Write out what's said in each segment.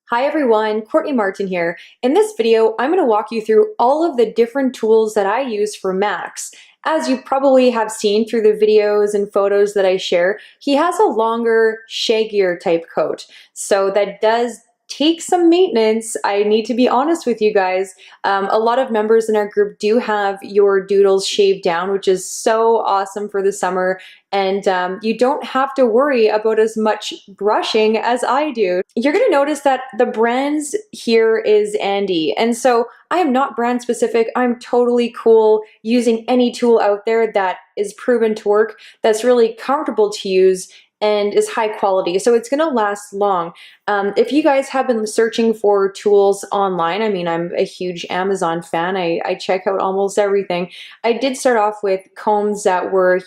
Hi everyone, Courtney Martin here. In this video, I'm going to walk you through all of the different tools that I use for Max. As you probably have seen through the videos and photos that I share, he has a longer, shaggier type coat. So that does take some maintenance. I need to be honest with you guys. A lot of members in our group do have your doodles shaved down, which is so awesome for the summer. And you don't have to worry about as much brushing as I do. You're gonna notice that the brands here is Andy. And so I am not brand specific. I'm totally cool using any tool out there that is proven to work, that's really comfortable to use, and is high quality. So it's gonna last long. If you guys have been searching for tools online, I mean, I'm a huge Amazon fan. I check out almost everything. I did start off with combs that were,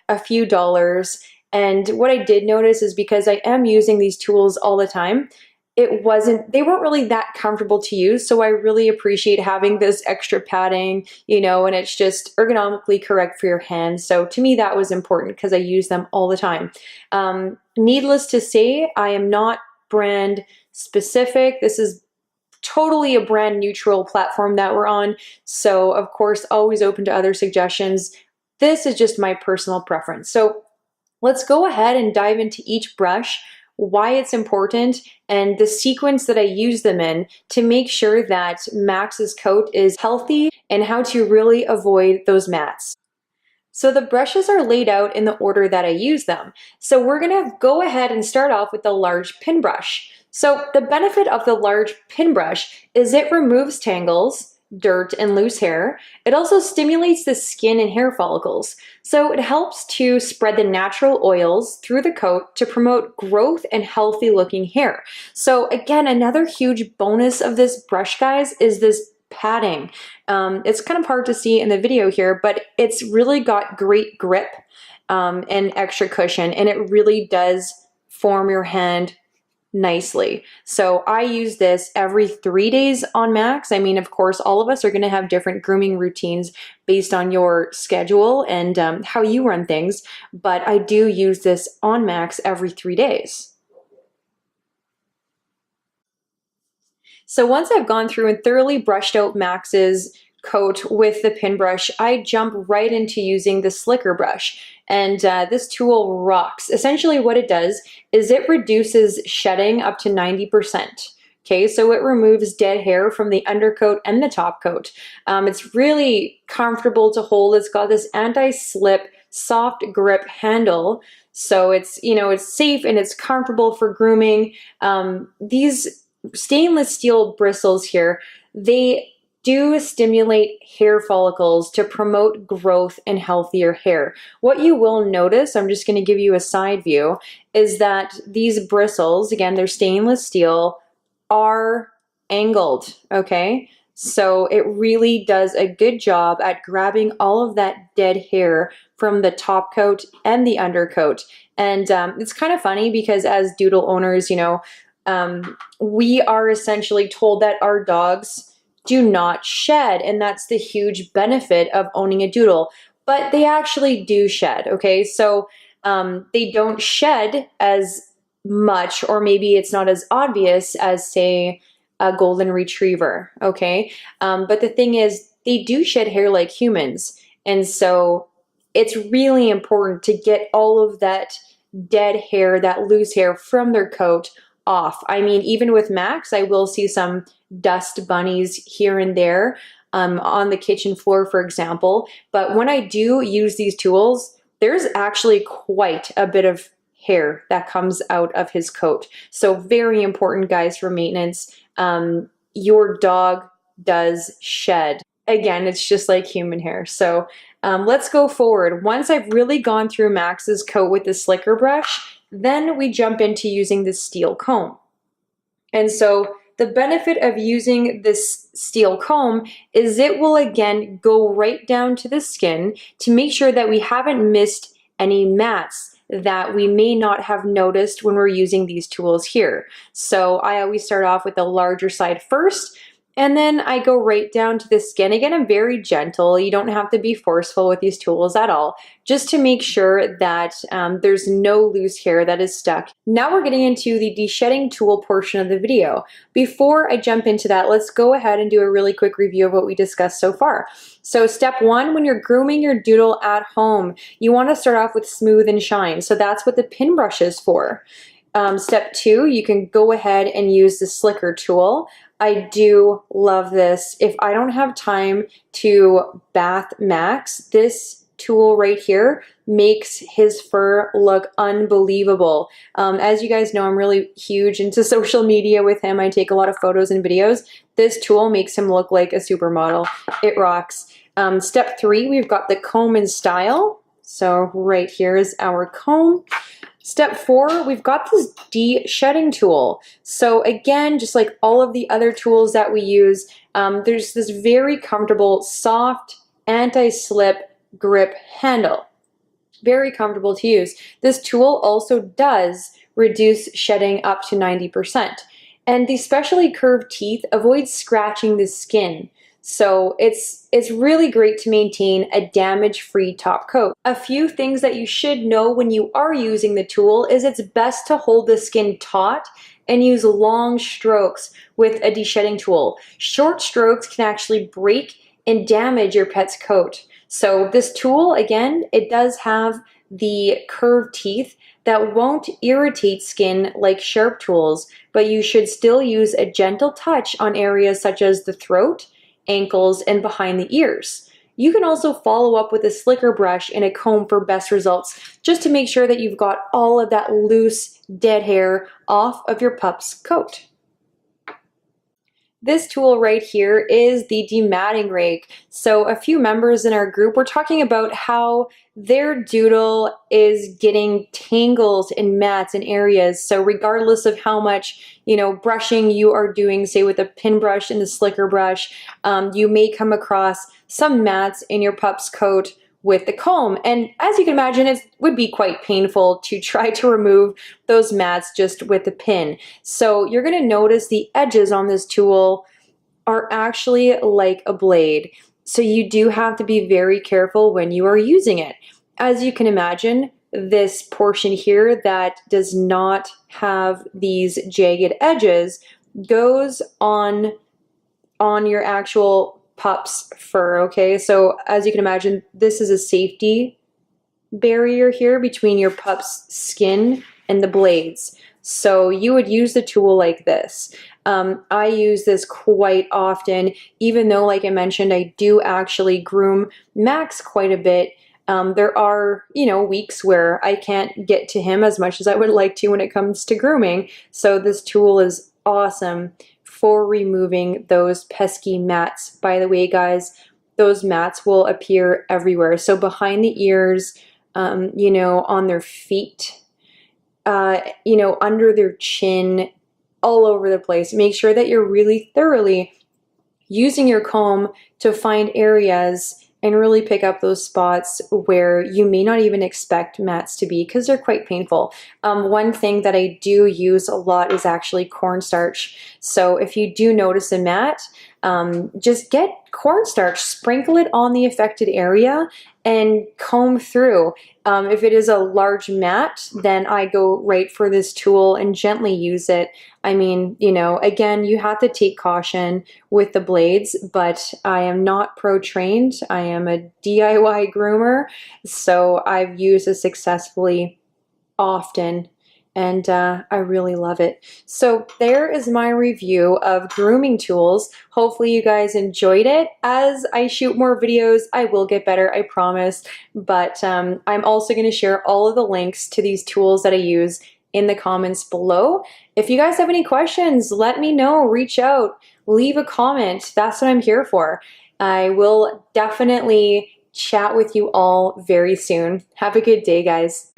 a few dollars. And what I did notice is because I am using these tools all the time, they weren't really that comfortable to use. So I really appreciate having this extra padding, and it's just ergonomically correct for your hands. So to me, that was important because I use them all the time. Needless to say, I am not brand specific. This is totally a brand neutral platform that we're on. So of course, always open to other suggestions. This is just my personal preference. So let's go ahead and dive into each brush, why it's important, and the sequence that I use them in to make sure that Max's coat is healthy and how to really avoid those mats. So the brushes are laid out in the order that I use them. So we're gonna go ahead and start off with the large pin brush. So the benefit of the large pin brush is it removes tangles, dirt, and loose hair. It also stimulates the skin and hair follicles. So it helps to spread the natural oils through the coat to promote growth and healthy looking hair. So again, another huge bonus of this brush, guys, is this padding. It's kind of hard to see in the video here, but it's really got great grip and extra cushion, and it really does form your hand nicely. So I use this every 3 days on Max. I mean, of course, all of us are going to have different grooming routines based on your schedule and how you run things, but I do use this on Max every 3 days. So once I've gone through and thoroughly brushed out Max's coat with the pin brush, I jump right into using the slicker brush. And this tool rocks. Essentially what it does is it reduces shedding up to 90%. Okay, so it removes dead hair from the undercoat and the top coat. It's really comfortable to hold. It's got this anti-slip, soft grip handle. So it's, it's safe and it's comfortable for grooming. These stainless steel bristles here, they do stimulate hair follicles to promote growth and healthier hair. What you will notice, I'm just going to give you a side view, is that these bristles, again, they're stainless steel, are angled, okay? So it really does a good job at grabbing all of that dead hair from the top coat and the undercoat. And it's kind of funny because as Doodle owners, we are essentially told that our dogs do not shed, and that's the huge benefit of owning a Doodle, but they actually do shed, okay? So they don't shed as much, or maybe it's not as obvious as, say, a golden retriever, okay? But the thing is, they do shed hair like humans, and so it's really important to get all of that dead hair, that loose hair from their coat off. I mean, even with Max, I will see some dust bunnies here and there on the kitchen floor, for example. But when I do use these tools, there's actually quite a bit of hair that comes out of his coat. So very important, guys, for maintenance. Your dog does shed. Again, it's just like human hair. So let's go forward. Once I've really gone through Max's coat with the slicker brush, then we jump into using the steel comb. And so the benefit of using this steel comb is it will again go right down to the skin to make sure that we haven't missed any mats that we may not have noticed when we're using these tools here. So I always start off with the larger side first, And then I go right down to the skin. Again, I'm very gentle. You don't have to be forceful with these tools at all, just to make sure that there's no loose hair that is stuck. Now we're getting into the de-shedding tool portion of the video. Before I jump into that, let's go ahead and do a really quick review of what we discussed so far. So step one, when you're grooming your doodle at home, you want to start off with smooth and shine. So that's what the pin brush is for. Step two, you can go ahead and use the slicker tool. I do love this. If I don't have time to bath Max, this tool right here makes his fur look unbelievable. As you guys know, I'm really huge into social media with him. I take a lot of photos and videos. This tool makes him look like a supermodel. It rocks. Step three, we've got the comb and style. So right here is our comb. Step four, we've got this de-shedding tool. So again, just like all of the other tools that we use, there's this very comfortable, soft, anti-slip grip handle. Very comfortable to use. This tool also does reduce shedding up to 90%. And the specially curved teeth avoid scratching the skin. So it's really great to maintain a damage-free top coat. A few things that you should know when you are using the tool is it's best to hold the skin taut and use long strokes with a de-shedding tool. Short strokes can actually break and damage your pet's coat. So this tool, again, it does have the curved teeth that won't irritate skin like sharp tools, but you should still use a gentle touch on areas such as the throat, ankles, and behind the ears. You can also follow up with a slicker brush and a comb for best results, just to make sure that you've got all of that loose, dead hair off of your pup's coat. This tool right here is the dematting rake. So a few members in our group were talking about how their doodle is getting tangles in mats and areas. So regardless of how much, brushing you are doing, say with a pin brush and the slicker brush, you may come across some mats in your pup's coat with the comb. And as you can imagine, it would be quite painful to try to remove those mats just with the pin. So you're gonna notice the edges on this tool are actually like a blade. So you do have to be very careful when you are using it. As you can imagine, this portion here that does not have these jagged edges goes on your actual pup's fur, okay? So as you can imagine, this is a safety barrier here between your pup's skin and the blades. So you would use the tool like this. I use this quite often, even though, like I mentioned, I do actually groom Max quite a bit. There are, weeks where I can't get to him as much as I would like to when it comes to grooming. So this tool is awesome for removing those pesky mats. By the way, guys, those mats will appear everywhere. So behind the ears, on their feet, under their chin, all over the place. Make sure that you're really thoroughly using your comb to find areas and really pick up those spots where you may not even expect mats to be, because they're quite painful. One thing that I do use a lot is actually cornstarch. So if you do notice a mat, just get cornstarch, sprinkle it on the affected area, and comb through. If it is a large mat, then I go right for this tool and gently use it. I mean, again, you have to take caution with the blades, but I am not pro-trained. I am a DIY groomer, so I've used it successfully often, and I really love it. So there is my review of grooming tools. Hopefully you guys enjoyed it. As I shoot more videos, I will get better, I promise. But I'm also going to share all of the links to these tools that I use in the comments below. If you guys have any questions, let me know, reach out, leave a comment. That's what I'm here for. I will definitely chat with you all very soon. Have a good day, guys.